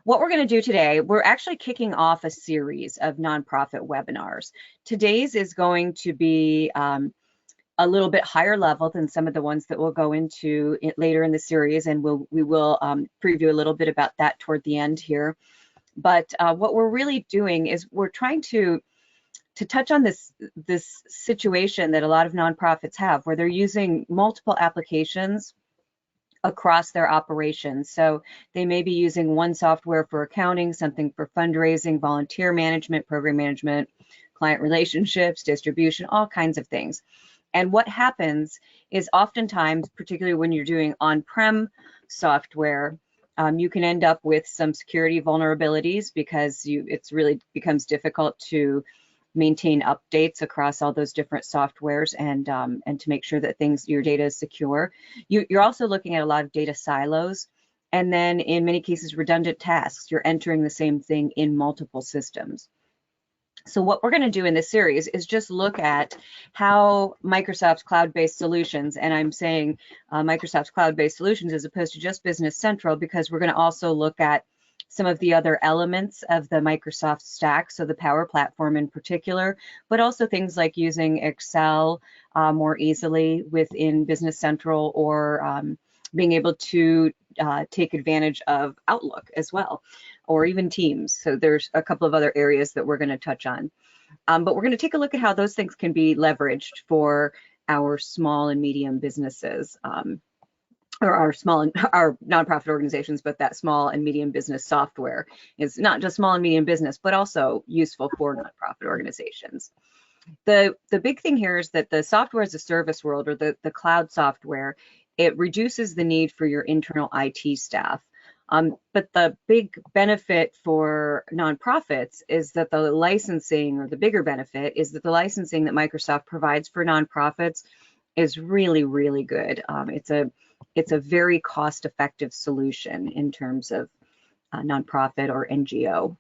What we're going to do today, we're actually kicking off a series of nonprofit webinars. Today's is going to be a little bit higher level than some of the ones that we'll go into later in the series, and we will preview a little bit about that toward the end here. But what we're really doing is we're trying to touch on this situation that a lot of nonprofits have, where they're using multiple applications across their operations. So they may be using one software for accounting, something for fundraising, volunteer management, program management, client relationships, distribution, all kinds of things. And what happens is oftentimes, particularly when you're doing on-prem software, you can end up with some security vulnerabilities because it's really becomes difficult to maintain updates across all those different softwares and to make sure that your data is secure. You're also looking at a lot of data silos, and then in many cases redundant tasks. You're entering the same thing in multiple systems. So what we're going to do in this series is just look at how Microsoft's cloud-based solutions, and I'm saying Microsoft's cloud-based solutions as opposed to just Business Central, because we're going to also look at some of the other elements of the Microsoft stack, so the Power Platform in particular, but also things like using Excel more easily within Business Central, or being able to take advantage of Outlook as well, or even Teams. So there's a couple of other areas that we're going to touch on. But we're going to take a look at how those things can be leveraged for our small and medium businesses. Or our nonprofit organizations, but that small and medium business software is not just small and medium business, but also useful for nonprofit organizations. The big thing here is that the software as a service world, or the cloud software, it reduces the need for your internal IT staff. But the big benefit for nonprofits is that the licensing, or the bigger benefit is that the licensing that Microsoft provides for nonprofits is really, really good. It's a very cost-effective solution in terms of nonprofit or NGO.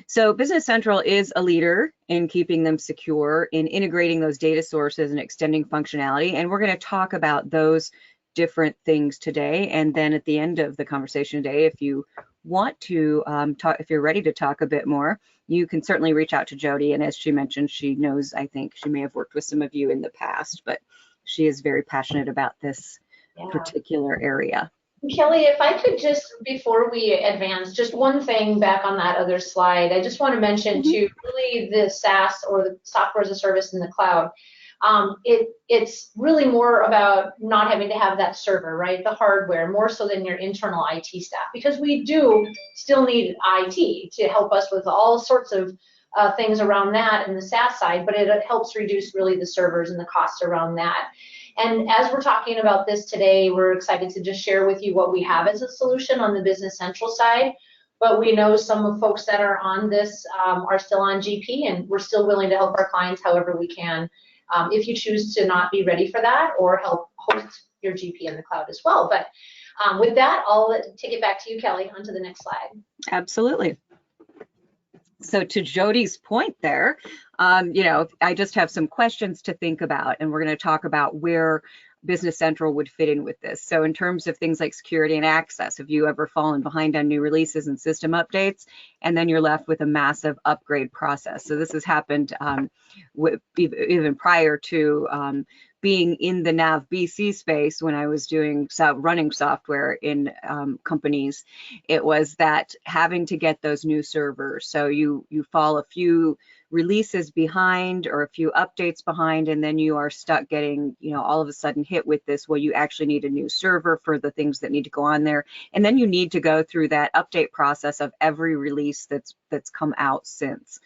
So Business Central is a leader in keeping them secure, in integrating those data sources and extending functionality. And we're going to talk about those different things today. And then at the end of the conversation today, if you want to if you're ready to talk a bit more, you can certainly reach out to Jody. And as she mentioned, she knows, I think she may have worked with some of you in the past, but she is very passionate about this particular area. Kelly, if I could just, before we advance, just one thing back on that other slide, I just want to mention too, really the SaaS, or the software as a service in the cloud, it's really more about not having to have that server, right? The hardware, more so than your internal IT staff, because we do still need IT to help us with all sorts of things around that in the SaaS side, but it helps reduce really the servers and the costs around that. And as we're talking about this today, we're excited to just share with you what we have as a solution on the Business Central side. But we know some of the folks that are on this are still on GP, and we're still willing to help our clients however we can, if you choose to not be ready for that, or help host your GP in the cloud as well. But with that, I'll take it back to you, Kelly, onto the next slide. Absolutely. So to Jody's point there, I just have some questions to think about, and we're going to talk about where Business Central would fit in with this. So in terms of things like security and access, have you ever fallen behind on new releases and system updates, and then you're left with a massive upgrade process? So this has happened even prior to being in the Nav BC space. When I was running software in companies, it was that having to get those new servers. So you fall a few releases behind, or a few updates behind, and then you are stuck getting, all of a sudden hit with this, well, you actually need a new server for the things that need to go on there. And then you need to go through that update process of every release that's come out since.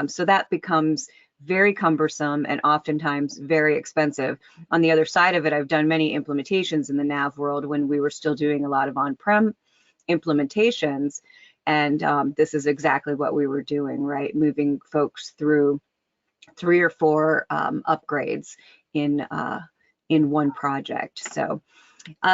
So that becomes very cumbersome and oftentimes very expensive. On the other side of it, I've done many implementations in the Nav world when we were still doing a lot of on-prem implementations. And this is exactly what we were doing, right? Moving folks through 3 or 4 upgrades in one project. So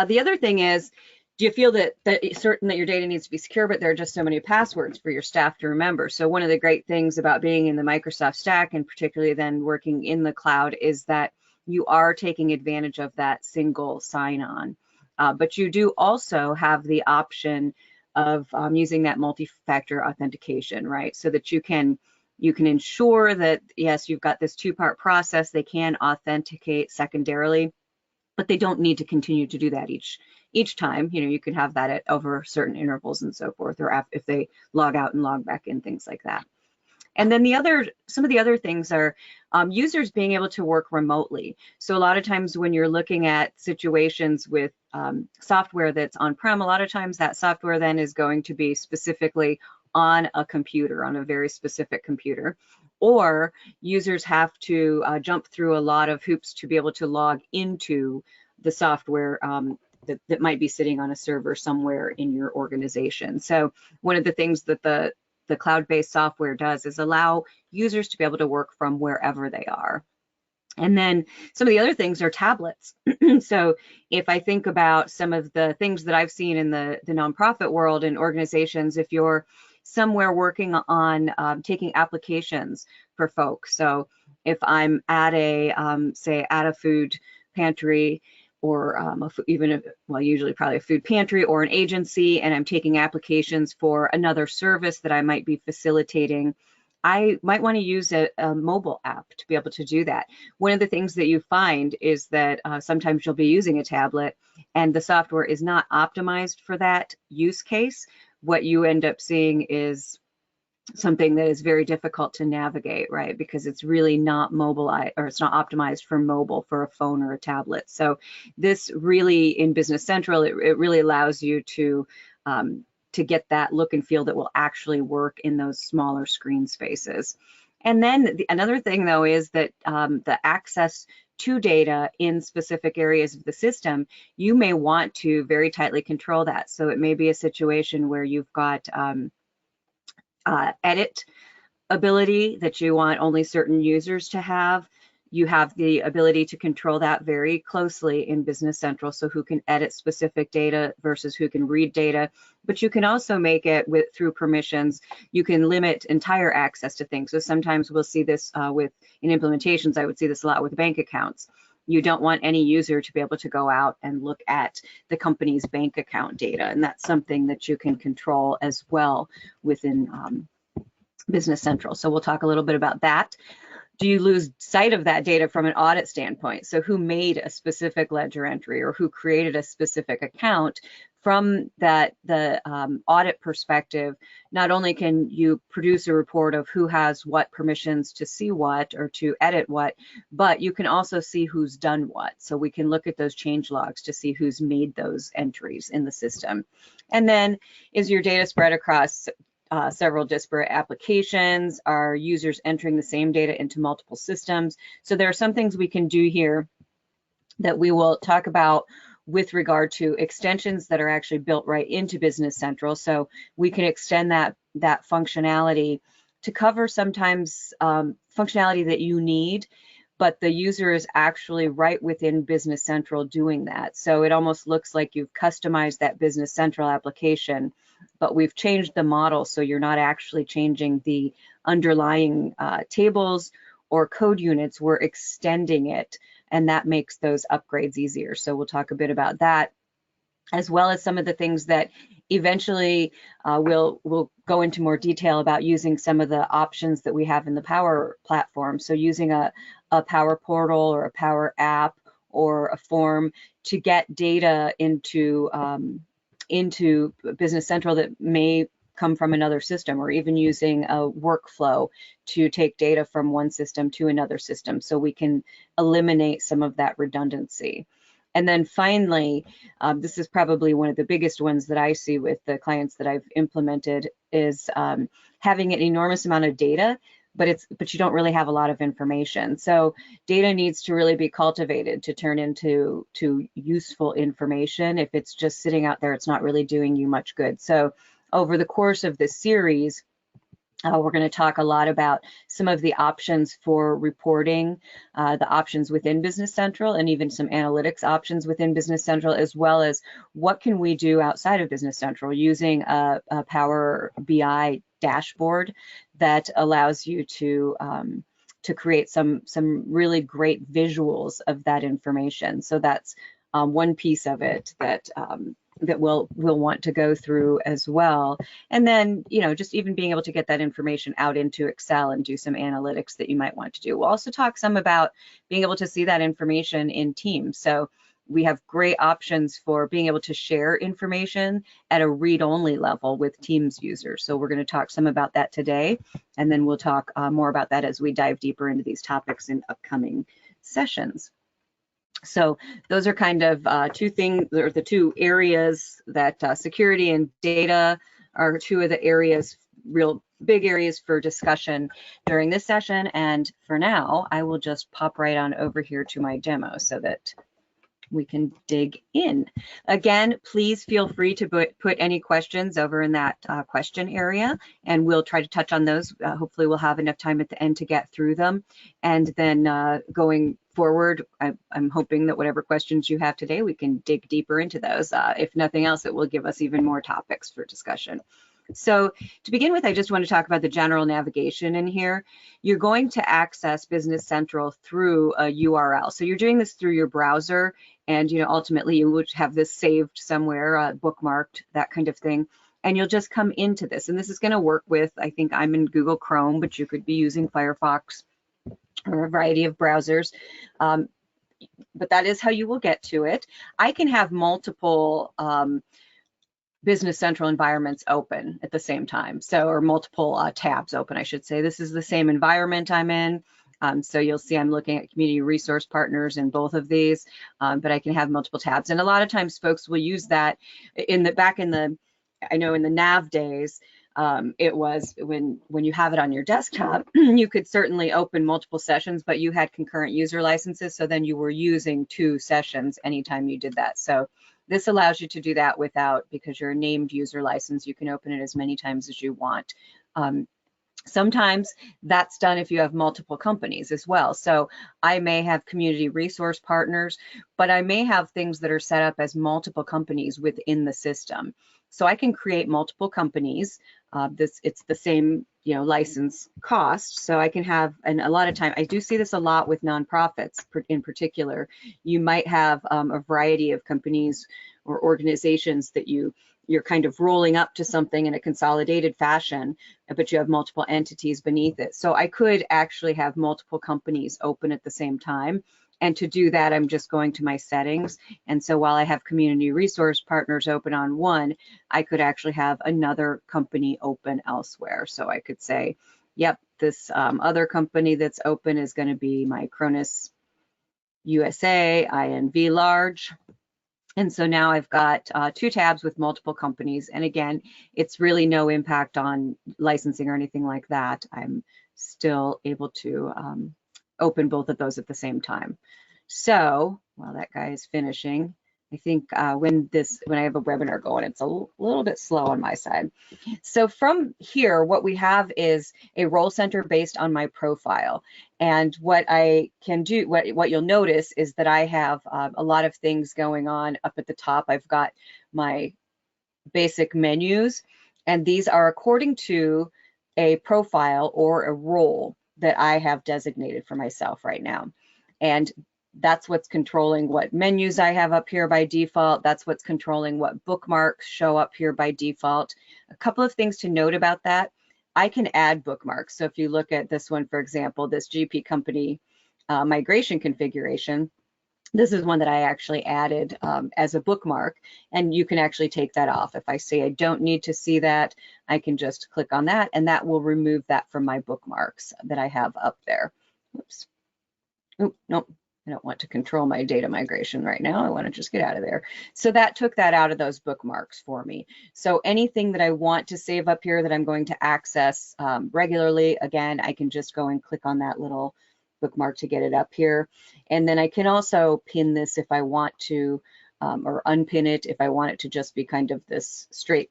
the other thing is, do you feel that it's certain that your data needs to be secure, but there are just so many passwords for your staff to remember? So one of the great things about being in the Microsoft stack, and particularly then working in the cloud, is that you are taking advantage of that single sign-on. But you do also have the option of using that multi-factor authentication, right? So that you can ensure that, yes, you've got this two-part process. They can authenticate secondarily, but they don't need to continue to do that each time. You know, you can have that at over certain intervals and so forth, or if they log out and log back in, things like that. And then some of the other things are users being able to work remotely. So a lot of times when you're looking at situations with software that's on-prem, a lot of times that software then is going to be specifically on a computer, on a very specific computer, or users have to jump through a lot of hoops to be able to log into the software that might be sitting on a server somewhere in your organization. So one of the things that the cloud-based software does is allow users to be able to work from wherever they are. And then some of the other things are tablets. So if I think about some of the things that I've seen in the nonprofit world and organizations, if you're somewhere working on taking applications for folks. So if I'm at say at a food pantry, or usually probably a food pantry or an agency, and I'm taking applications for another service that I might be facilitating, I might want to use a mobile app to be able to do that. One of the things that you find is that sometimes you'll be using a tablet and the software is not optimized for that use case. What you end up seeing is something that is very difficult to navigate, right? Because it's really not mobilized, or it's not optimized for mobile, for a phone or a tablet. So this really, in Business Central, it really allows you to get that look and feel that will actually work in those smaller screen spaces. And then another thing, though, is that the access to data in specific areas of the system, you may want to very tightly control that. So it may be a situation where you've got edit ability that you want only certain users to have. You have the ability to control that very closely in Business Central, so who can edit specific data versus who can read data. But you can also make it through permissions. You can limit entire access to things. So sometimes we'll see this in implementations. I would see this a lot with bank accounts. You don't want any user to be able to go out and look at the company's bank account data, and that's something that you can control as well within Business Central. So we'll talk a little bit about that. Do you lose sight of that data from an audit standpoint? So who made a specific ledger entry or who created a specific account? From the audit perspective, not only can you produce a report of who has what permissions to see what or to edit what, but you can also see who's done what. So we can look at those change logs to see who's made those entries in the system. And then, is your data spread across several disparate applications? Are users entering the same data into multiple systems? So there are some things we can do here that we will talk about with regard to extensions that are actually built right into Business Central. So we can extend that functionality to cover sometimes functionality that you need, but the user is actually right within Business Central doing that. So it almost looks like you've customized that Business Central application, but we've changed the model, so you're not actually changing the underlying tables or code units. We're extending it, and that makes those upgrades easier. So we'll talk a bit about that, as well as some of the things that eventually we'll go into more detail about, using some of the options that we have in the Power Platform. So using a Power Portal or a Power App or a form to get data into Business Central that may come from another system, or even using a workflow to take data from one system to another system, so we can eliminate some of that redundancy. And then finally, this is probably one of the biggest ones that I see with the clients that I've implemented, is having an enormous amount of data, but you don't really have a lot of information. So data needs to really be cultivated to turn into useful information. If it's just sitting out there, it's not really doing you much good. So over the course of this series, we're going to talk a lot about some of the options for reporting, the options within Business Central, and even some analytics options within Business Central, as well as what can we do outside of Business Central using a Power BI dashboard that allows you to create some really great visuals of that information. So that's one piece of it that that we'll want to go through as well. And then, you know, just even being able to get that information out into Excel and do some analytics that you might want to do. We'll also talk some about being able to see that information in Teams. So we have great options for being able to share information at a read-only level with Teams users. So we're going to talk some about that today, and then we'll talk more about that as we dive deeper into these topics in upcoming sessions. So those are kind of two things, or the two areas that security and data are two of the areas, real big areas for discussion during this session. And for now, I will just pop right on over here to my demo so that we can dig in. Again, please feel free to put any questions over in that question area, and we'll try to touch on those. Hopefully we'll have enough time at the end to get through them. And then going forward, I'm hoping that whatever questions you have today, we can dig deeper into those. If nothing else, it will give us even more topics for discussion. So to begin with, I just want to talk about the general navigation in here. You're going to access Business Central through a URL. So you're doing this through your browser, and ultimately you would have this saved somewhere, bookmarked, that kind of thing. And you'll just come into this. And this is going to work with, I think I'm in Google Chrome, but you could be using Firefox or a variety of browsers. But that is how you will get to it. I can have multiple Business Central environments open at the same time, or multiple tabs open, I should say. This is the same environment I'm in, so you'll see I'm looking at community resource partners in both of these, but I can have multiple tabs. And a lot of times folks will use that back in the nav days. It was when you have it on your desktop, you could certainly open multiple sessions, but you had concurrent user licenses, so then you were using 2 sessions anytime you did that. So this allows you to do that because you're a named user license, you can open it as many times as you want. Sometimes that's done if you have multiple companies as well. So I may have community resource partners, but I may have things that are set up as multiple companies within the system. So I can create multiple companies. It's the same license cost. So I can have, and a lot of time, I do see this a lot with nonprofits in particular. You might have a variety of companies or organizations that you're kind of rolling up to something in a consolidated fashion, but you have multiple entities beneath it. So I could actually have multiple companies open at the same time. And to do that, I'm just going to my settings. And so while I have community resource partners open on one, I could actually have another company open elsewhere. So I could say, yep, this other company that's open is going to be my Cronus USA, INV large. And so now I've got 2 tabs with multiple companies. And again, it's really no impact on licensing or anything like that. I'm still able to open both of those at the same time. So while that guy is finishing, I think when I have a webinar going, it's a little bit slow on my side. So from here, what we have is a role center based on my profile. And what I can do, what you'll notice is that I have a lot of things going on up at the top. I've got my basic menus, and these are according to a profile or a role that I have designated for myself right now. And that's what's controlling what menus I have up here by default. That's what's controlling what bookmarks show up here by default. A couple of things to note about that. I can add bookmarks. So if you look at this one, for example, this GP company migration configuration, this is one that I actually added as a bookmark, and you can actually take that off. If I say I don't need to see that, I can just click on that, and that will remove that from my bookmarks that I have up there. Oops. Oh, nope. I don't want to control my data migration right now. I want to just get out of there. So that took that out of those bookmarks for me. So anything that I want to save up here that I'm going to access regularly, again, I can just go and click on that little bookmark to get it up here. And then I can also pin this if I want to, or unpin it if I want it to just be kind of this straight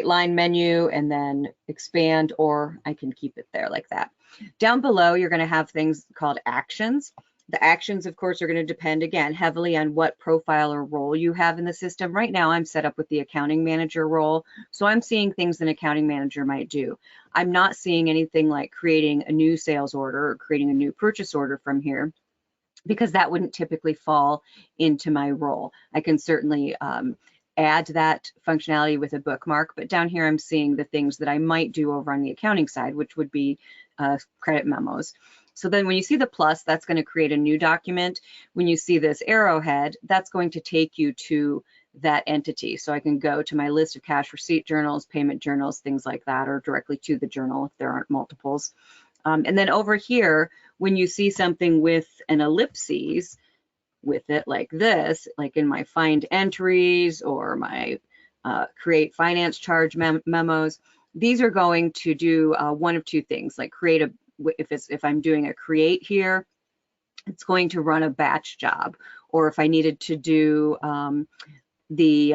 line menu and then expand, or I can keep it there like that. Down below, you're going to have things called actions. The actions, of course, are going to depend, again, heavily on what profile or role you have in the system. Right now, I'm set up with the accounting manager role, so I'm seeing things an accounting manager might do. I'm not seeing anything like creating a new sales order or creating a new purchase order from here, because that wouldn't typically fall into my role. I can certainly add that functionality with a bookmark, but down here I'm seeing the things that I might do over on the accounting side, which would be credit memos. So then when you see the plus, that's going to create a new document. When you see this arrowhead, that's going to take you to that entity. So I can go to my list of cash receipt journals, payment journals, things like that, or directly to the journal if there aren't multiples. And then over here, when you see something with an ellipses with it like this, like in my find entries or my create finance charge memos, these are going to do one of two things, like create a, if I'm doing a create here, it's going to run a batch job. Or if I needed to do the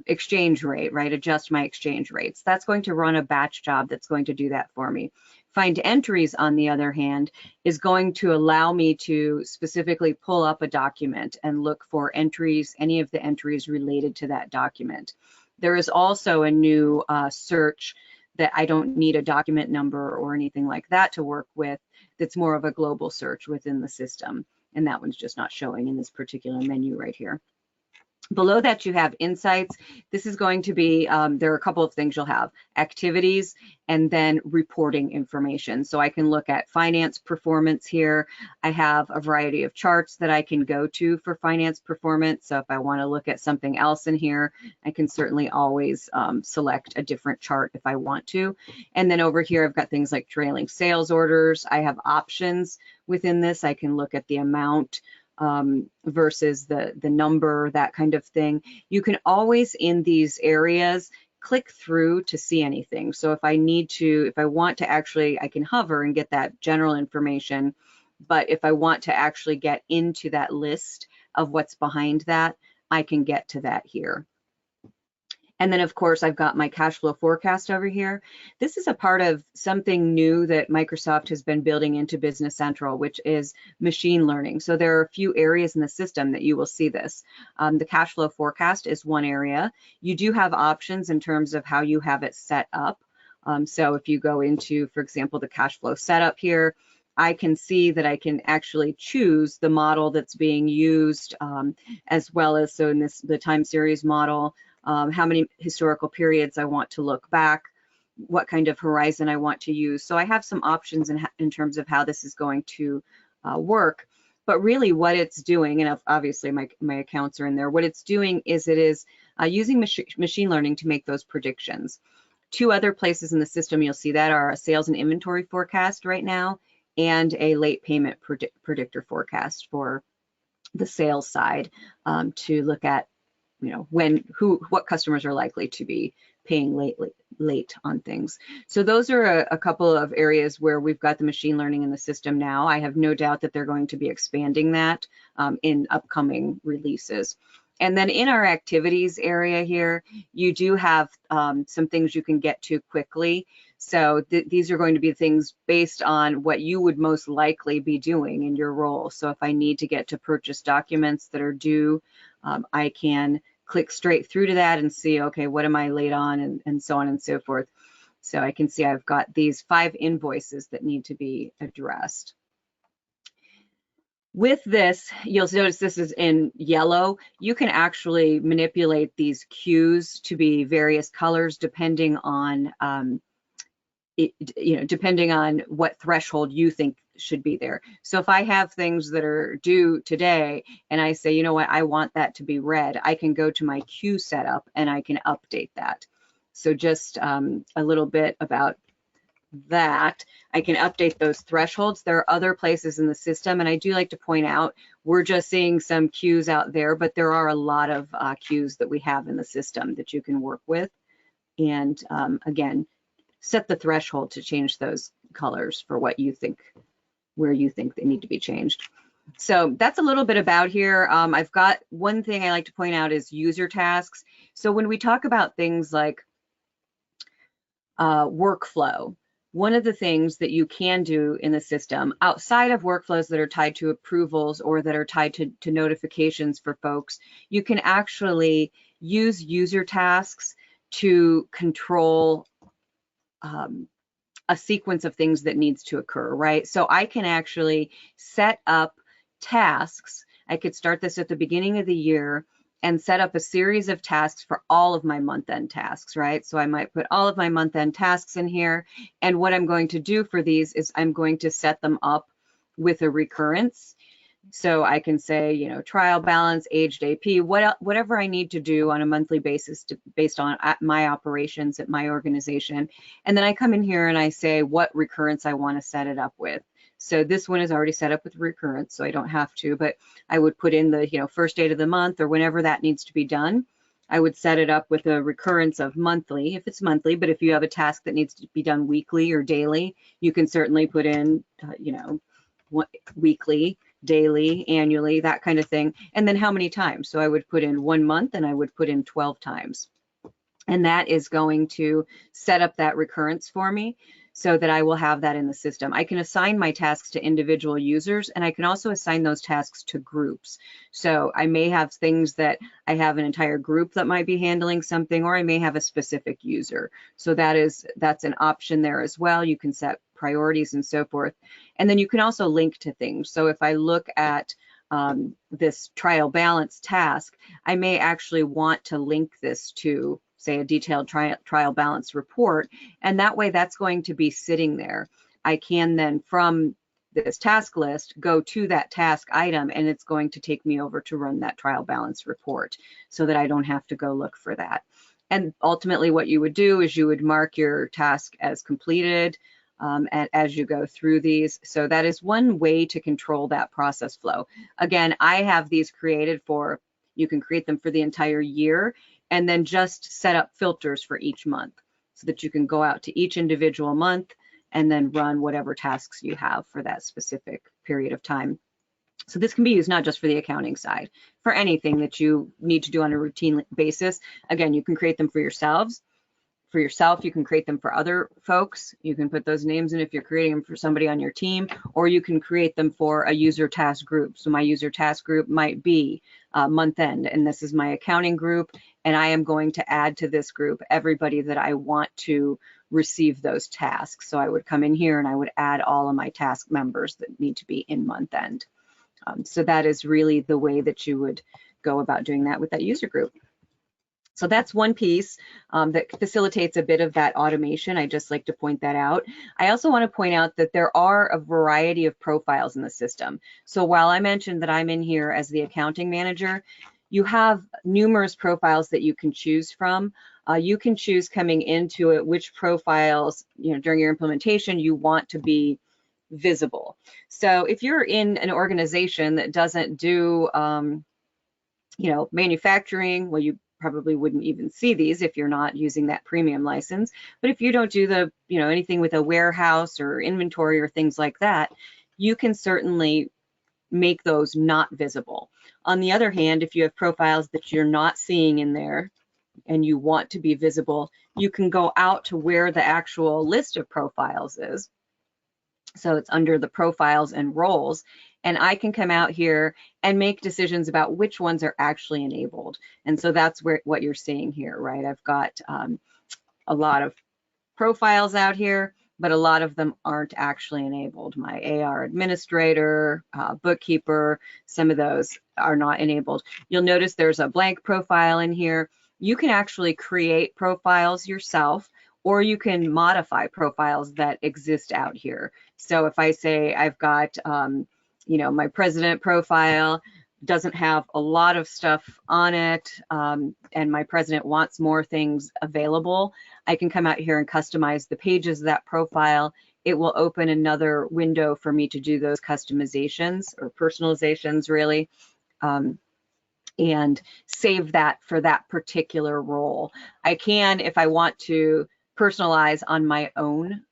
exchange rate, right, adjust my exchange rates, that's going to run a batch job that's going to do that for me. Find entries, on the other hand, is going to allow me to specifically pull up a document and look for entries, any of the entries related to that document. There is also a new search that I don't need a document number or anything like that to work with. That's more of a global search within the system. And that one's just not showing in this particular menu right here. Below that, you have insights. This is going to be, there are a couple of things you'll have: activities and then reporting information. So I can look at finance performance here. I have a variety of charts that I can go to for finance performance. So if I want to look at something else in here, I can certainly always select a different chart if I want to. And then over here, I've got things like trailing sales orders. I have options within this. I can look at the amount versus the number, that kind of thing. You can always, in these areas, click through to see anything. So if I need to, if I want to actually, I can hover and get that general information. But if I want to actually get into that list of what's behind that, I can get to that here. And then, of course, I've got my cash flow forecast over here. This is a part of something new that Microsoft has been building into Business Central, which is machine learning. So there are a few areas in the system that you will see this. The cash flow forecast is one area. You do have options in terms of how you have it set up. So if you go into, for example, the cash flow setup here, I can see that I can actually choose the model that's being used, as well as, so in this, the time series model, how many historical periods I want to look back, what kind of horizon I want to use. So I have some options in terms of how this is going to work. But really what it's doing, and obviously my accounts are in there, what it's doing is it is using machine learning to make those predictions. Two other places in the system you'll see that are a sales and inventory forecast right now, and a late payment predictor forecast for the sales side, to look at, you know, what customers are likely to be paying late on things. So those are a couple of areas where we've got the machine learning in the system now. I have no doubt that they're going to be expanding that in upcoming releases. And then in our activities area here, you do have some things you can get to quickly. So these are going to be things based on what you would most likely be doing in your role. So if I need to get to purchase documents that are due, I can click straight through to that and see, okay, what am I late on, and so on and so forth. So I can see I've got these 5 invoices that need to be addressed. With this, you'll notice this is in yellow. You can actually manipulate these cues to be various colors depending on depending on what threshold you think should be there. So if I have things that are due today and I say, you know what, I want that to be red, I can go to my queue setup and I can update that. So just a little bit about that. I can update those thresholds. There are other places in the system, and I do like to point out, we're just seeing some queues out there, but there are a lot of queues that we have in the system that you can work with. And again, set the threshold to change those colors for what you think, where you think they need to be changed. So that's a little bit about here. I've got one thing I like to point out is user tasks. So when we talk about things like workflow, one of the things that you can do in the system outside of workflows that are tied to approvals or that are tied to notifications for folks, you can actually use user tasks to control a sequence of things that needs to occur, right? So I can actually set up tasks. I could start this at the beginning of the year, and set up a series of tasks for all of my month-end tasks, right? So I might put all of my month-end tasks in here. And what I'm going to do for these is I'm going to set them up with a recurrence. So I can say, you know, trial balance, aged AP, whatever I need to do on a monthly basis based on my operations at my organization. And then I come in here and I say what recurrence I want to set it up with. So this one is already set up with recurrence, so I don't have to, but I would put in the, you know, first date of the month or whenever that needs to be done. I would set it up with a recurrence of monthly, if it's monthly, but if you have a task that needs to be done weekly or daily, you can certainly put in, you know, weekly, daily, annually, that kind of thing. And then how many times? So I would put in 1 month and I would put in 12 times. And that is going to set up that recurrence for me so that I will have that in the system. I can assign my tasks to individual users, and I can also assign those tasks to groups. So I may have things that I have an entire group that might be handling something, or I may have a specific user. So that's an option there as well. You can set priorities and so forth. And then you can also link to things. So if I look at this trial balance task, I may actually want to link this to, say, a detailed trial balance report, and that way that's going to be sitting there. I can then from this task list go to that task item, and it's going to take me over to run that trial balance report so that I don't have to go look for that. And ultimately what you would do is you would mark your task as completed as you go through these. So that is one way to control that process flow. Again, I have these created for, you can create them for the entire year, and then just set up filters for each month so that you can go out to each individual month and then run whatever tasks you have for that specific period of time. So this can be used not just for the accounting side, for anything that you need to do on a routine basis. Again, you can create them for yourselves. For yourself, you can create them for other folks. You can put those names in if you're creating them for somebody on your team, or you can create them for a user task group. So my user task group might be month end, and this is my accounting group, and I am going to add to this group everybody that I want to receive those tasks. So I would come in here and I would add all of my task members that need to be in month end. So that is really the way that you would go about doing that with that user group. So that's one piece that facilitates a bit of that automation. I just like to point that out. I also want to point out that there are a variety of profiles in the system. So while I mentioned that I'm in here as the accounting manager, you have numerous profiles that you can choose from. You can choose coming into it which profiles, you know, during your implementation you want to be visible. So if you're in an organization that doesn't do, you know, manufacturing, well, you probably wouldn't even see these if you're not using that premium license. But if you don't do the, you know, anything with a warehouse or inventory or things like that, you can certainly make those not visible. On the other hand, if you have profiles that you're not seeing in there and you want to be visible, you can go out to where the actual list of profiles is. So it's under the profiles and roles, and I can come out here and make decisions about which ones are actually enabled. And so that's what you're seeing here, right? I've got a lot of profiles out here, but a lot of them aren't actually enabled. My AR administrator, bookkeeper, some of those are not enabled. You'll notice there's a blank profile in here. You can actually create profiles yourself, or you can modify profiles that exist out here. So if I say I've got, you know, my president profile doesn't have a lot of stuff on it, and my president wants more things available, I can come out here and customize the pages of that profile. It will open another window for me to do those customizations or personalizations, really, and save that for that particular role. I can, if I want to, personalize on my own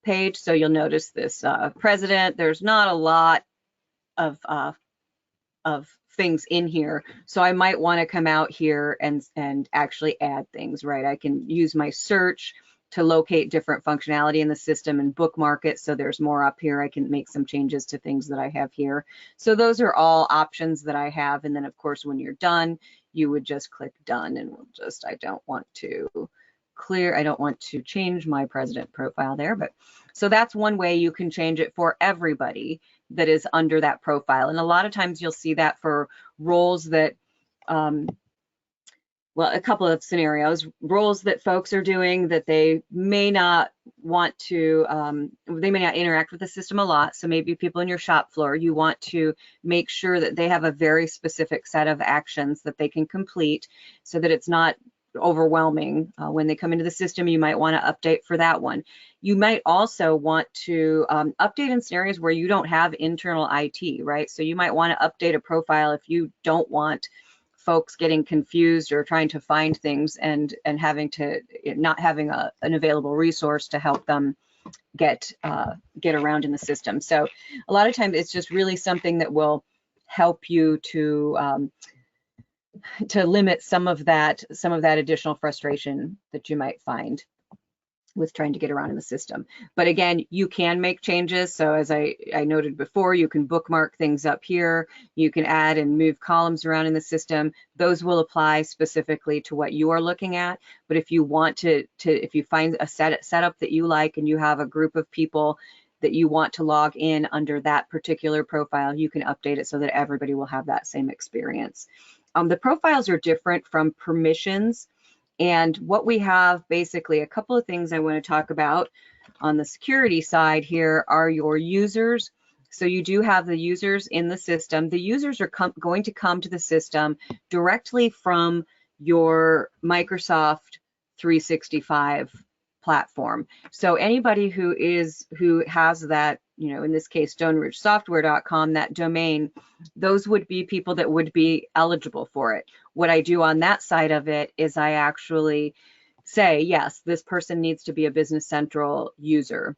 page. So you'll notice this president, there's not a lot of things in here. So I might want to come out here and actually add things, right? I can use my search to locate different functionality in the system and bookmark it. So there's more up here. I can make some changes to things that I have here. So those are all options that I have. And then of course, when you're done, you would just click done, and we'll just, I don't want to change my president profile there, but so that's one way you can change it for everybody that is under that profile. And a lot of times you'll see that for roles that well, a couple of scenarios, roles that folks are doing that they may not want to, they may not interact with the system a lot. So maybe people in your shop floor, you want to make sure that they have a very specific set of actions that they can complete so that it's not overwhelming. When they come into the system, you might want to update for that one. You might also want to update in scenarios where you don't have internal IT, right? So you might want to update a profile if you don't want folks getting confused or trying to find things and having to not having an available resource to help them get around in the system. So a lot of times it's just really something that will help you to limit some of that additional frustration that you might find with trying to get around in the system. But again, you can make changes. So as I noted before, you can bookmark things up here. You can add and move columns around in the system. Those will apply specifically to what you are looking at. But if you want if you find a setup that you like and you have a group of people that you want to log in under that particular profile, you can update it so that everybody will have that same experience. The profiles are different from permissions. And what we have, basically, a couple of things I want to talk about on the security side here are your users. So you do have the users in the system. The users are going to come to the system directly from your Microsoft 365 platform. So anybody who has that, in this case, stoneridgesoftware.com, that domain, those would be people that would be eligible for it. What I do on that side of it is I actually say, yes, this person needs to be a Business Central user.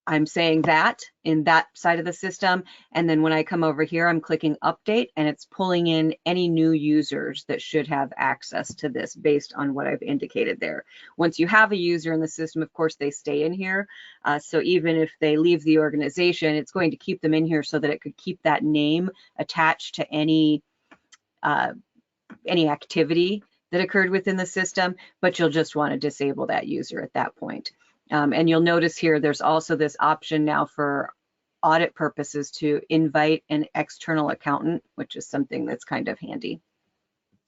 I'm saying that in that side of the system. And then when I come over here, I'm clicking update and it's pulling in any new users that should have access to this based on what I've indicated there. Once you have a user in the system, of course, they stay in here. So even if they leave the organization, it's going to keep them in here so that it could keep that name attached to any activity that occurred within the system, but you'll just want to disable that user at that point. And you'll notice here, there's also this option now for audit purposes to invite an external accountant, which is something that's kind of handy.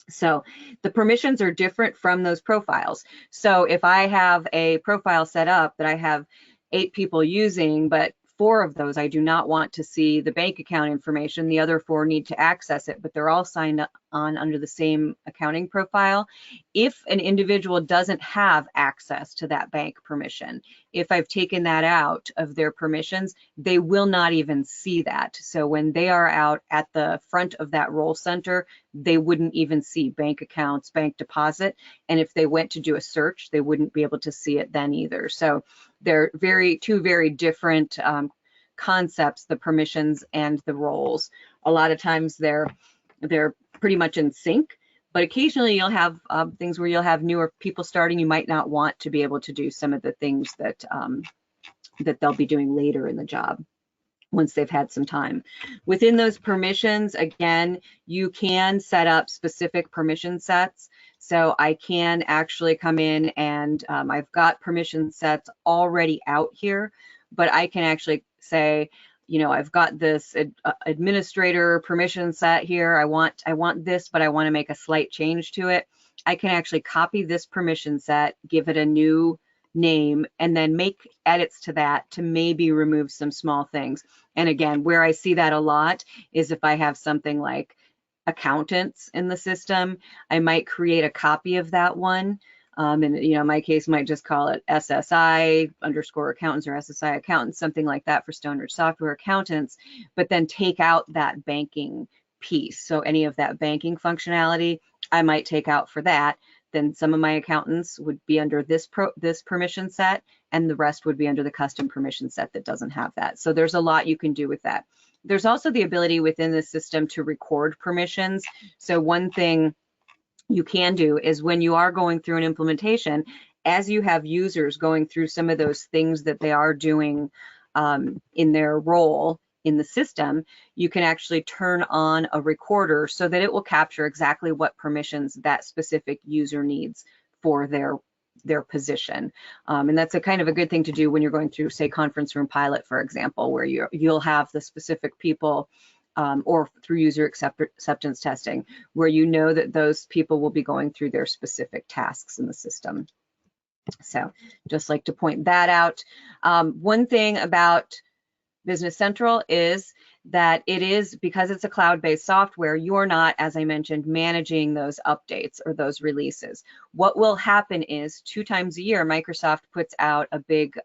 So the permissions are different from those profiles. So if I have a profile set up that I have 8 people using, but 4 of those I do not want to see the bank account information, the other 4 need to access it, but they're all signed on under the same accounting profile. If an individual doesn't have access to that bank permission, if I've taken that out of their permissions, they will not even see that. So when they are out at the front of that role center, they wouldn't even see bank accounts, bank deposit. And if they went to do a search, they wouldn't be able to see it then either. So they're two very different concepts, the permissions and the roles. A lot of times they're pretty much in sync, but occasionally you'll have things where you'll have newer people starting. You might not want to be able to do some of the things that that they'll be doing later in the job once they've had some time. Within those permissions, again, you can set up specific permission sets. So I can actually come in and I've got permission sets already out here, but I can actually say, I've got this administrator permission set here. I want this, but I want to make a slight change to it. I can actually copy this permission set, give it a new name, and then make edits to that to maybe remove some small things. And again, where I see that a lot is if I have something like accountants in the system, I might create a copy of that one. And in my case, might just call it SSI _ accountants or SSI accountants, something like that for Stone Ridge Software accountants, but then take out that banking piece. So any of that banking functionality, I might take out for that. Then some of my accountants would be under this permission set, and the rest would be under the custom permission set that doesn't have that. So there's a lot you can do with that. There's also the ability within the system to record permissions. So one thing you can do is when you are going through an implementation, as you have users going through some of those things that they are doing in their role in the system, you can actually turn on a recorder so that it will capture exactly what permissions that specific user needs for their position. And that's a kind of a good thing to do when you're going through, say, conference room pilot, for example, where you'll have the specific people or through user acceptance testing, where you know that those people will be going through their specific tasks in the system. So just like to point that out. One thing about Business Central is that it is, because it's a cloud-based software, you're not, as I mentioned, managing those updates or those releases. What will happen is 2 times a year, Microsoft puts out a big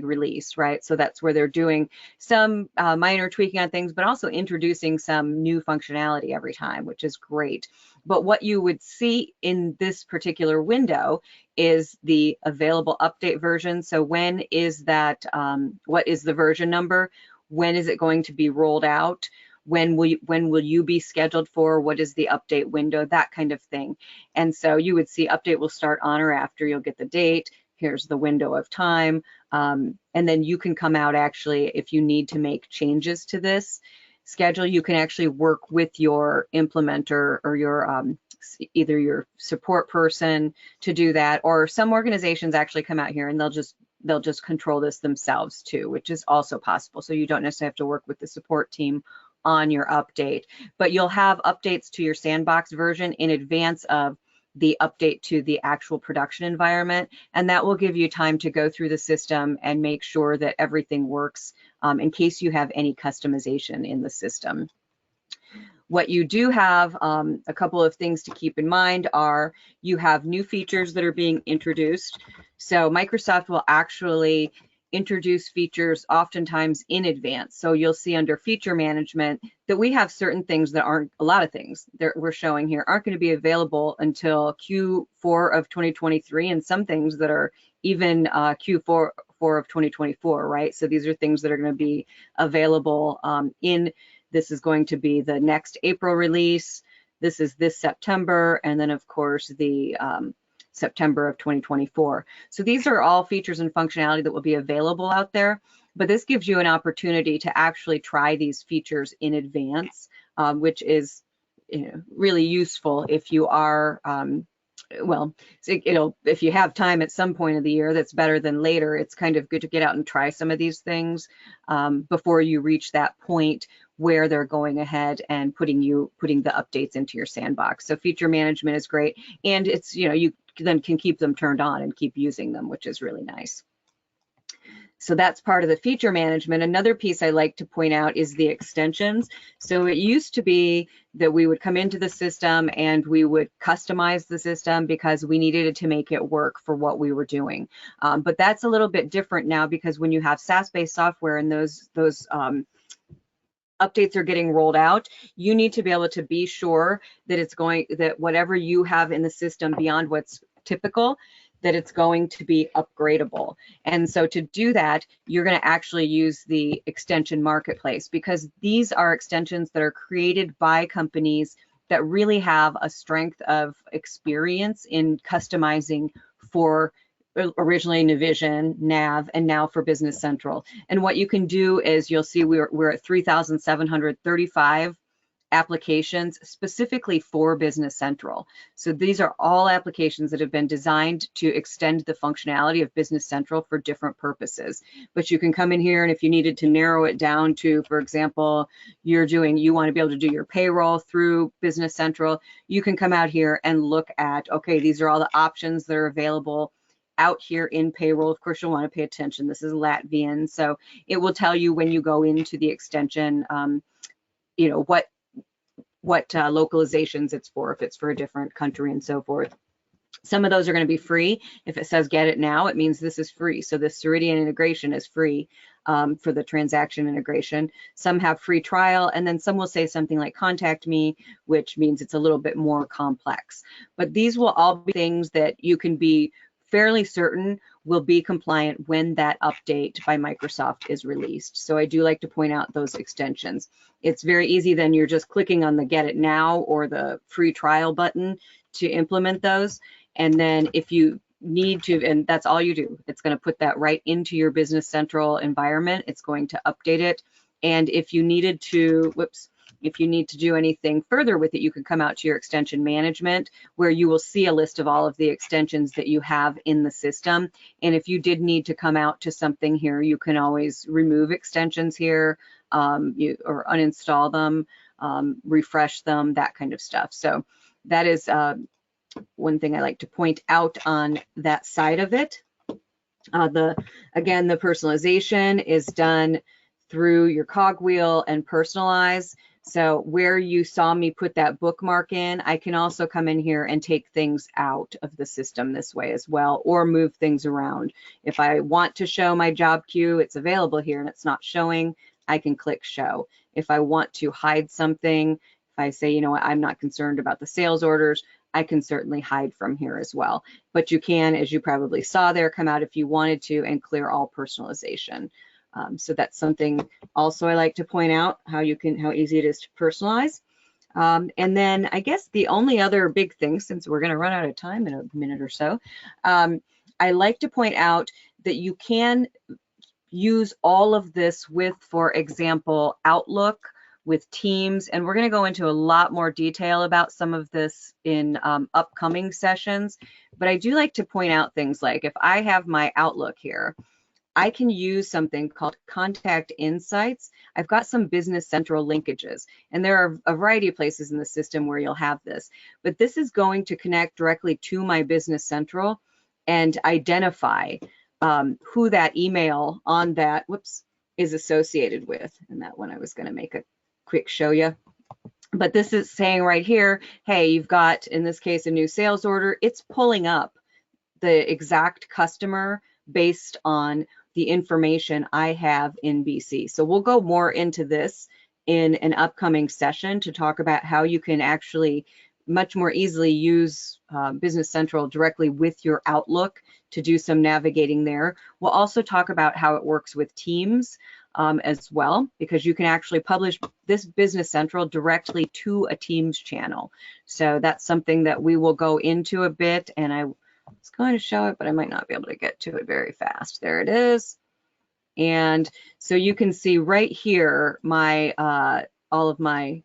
release, right? So that's where they're doing some minor tweaking on things, but also introducing some new functionality every time, which is great. But what you would see in this particular window is the available update version. So when is that, what is the version number? When is it going to be rolled out? When will you be scheduled for? What is the update window? That kind of thing. And so you would see update will start on or after. You'll get the date. Here's the window of time. And then you can come out, actually, if you need to make changes to this schedule, you can actually work with your implementer or your either your support person to do that, or some organizations actually come out here and they'll just control this themselves too, which is also possible. So you don't necessarily have to work with the support team on your update, but you'll have updates to your sandbox version in advance of the update to the actual production environment, and that will give you time to go through the system and make sure that everything works in case you have any customization in the system. What you do have, a couple of things to keep in mind are you have new features that are being introduced. So Microsoft will actually introduce features oftentimes in advance. So you'll see under feature management that we have certain things that aren't, a lot of things that we're showing here aren't going to be available until Q4 of 2023, and some things that are even Q4 of 2024, right? So these are things that are going to be available this is going to be the next April release. This is this September, and then of course the September of 2024. So these are all features and functionality that will be available out there, but this gives you an opportunity to actually try these features in advance, which is really useful if you are, well, if you have time at some point of the year, that's better than later. It's kind of good to get out and try some of these things before you reach that point where they're going ahead and putting the updates into your sandbox. So feature management is great, and it's, you then can keep them turned on and keep using them, which is really nice. So that's part of the feature management. Another piece I like to point out is the extensions. So it used to be that we would come into the system and we would customize the system because we needed it to make it work for what we were doing. But that's a little bit different now, because when you have SaaS-based software and those updates are getting rolled out, you need to be able to be sure that that whatever you have in the system beyond what's typical, that it's going to be upgradable. And so to do that, you're going to actually use the extension marketplace, because these are extensions that are created by companies that really have a strength of experience in customizing for originally Navision, Nav, and now for Business Central. And what you can do is, you'll see we're at 3,735 applications specifically for Business Central. So these are all applications that have been designed to extend the functionality of Business Central for different purposes. But you can come in here, and if you needed to narrow it down to, for example, you want to be able to do your payroll through Business Central, you can come out here and look at, okay, these are all the options that are available out here in payroll. Of course, you'll want to pay attention. This is Latvian, so it will tell you when you go into the extension, what localizations it's for, if it's for a different country and so forth. Some of those are going to be free. If it says get it now, it means this is free. So this Ceridian integration is free for the transaction integration. Some have free trial, and then some will say something like contact me, which means it's a little bit more complex. But these will all be things that you can be fairly certain will be compliant when that update by Microsoft is released. So I do like to point out those extensions. It's very easy, then you're just clicking on the get it now or the free trial button to implement those. And then if you need to, and that's all you do, it's going to put that right into your Business Central environment. It's going to update it. And if you needed to, if you need to do anything further with it, you can come out to your extension management, where you will see a list of all of the extensions that you have in the system. And if you did need to come out to something here, you can always remove extensions here. or uninstall them, refresh them, that kind of stuff. So that is one thing I like to point out on that side of it. Again, the personalization is done through your cogwheel and personalize. So where you saw me put that bookmark in, I can also come in here and take things out of the system this way as well, or move things around. If I want to show my job queue, it's available here and it's not showing, I can click show. If I want to hide something, if I say, you know what, I'm not concerned about the sales orders, I can certainly hide from here as well. But you can, as you probably saw there, come out if you wanted to and clear all personalization. So that's something also I like to point out, how easy it is to personalize. And then I guess the only other big thing, since we're going to run out of time in a minute or so, I like to point out that you can use all of this with, for example, Outlook, with Teams, and we're going to go into a lot more detail about some of this in upcoming sessions. But I do like to point out things like, if I have my Outlook here, I can use something called Contact Insights. I've got some Business Central linkages, and there are a variety of places in the system where you'll have this. But this is going to connect directly to my Business Central and identify who that email on that, is associated with. And that one I was going to make a quick show you. But this is saying right here, hey, you've got, in this case, a new sales order. It's pulling up the exact customer based on the information I have in BC. So we'll go more into this in an upcoming session to talk about how you can actually much more easily use Business Central directly with your Outlook to do some navigating there. We'll also talk about how it works with Teams as well, because you can actually publish this Business Central directly to a Teams channel. So that's something that we will go into a bit, and I was going to show it, but I might not be able to get to it very fast. There it is. And so you can see right here my all of my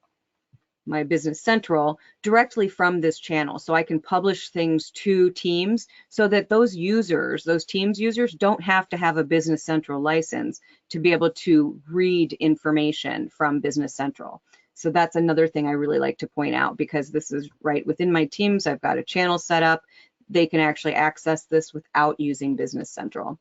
Business Central directly from this channel. So I can publish things to Teams so that those users, those Teams users, don't have to have a Business Central license to be able to read information from Business Central. So that's another thing I really like to point out, because this is right within my Teams. I've got a channel set up. They can actually access this without using Business Central.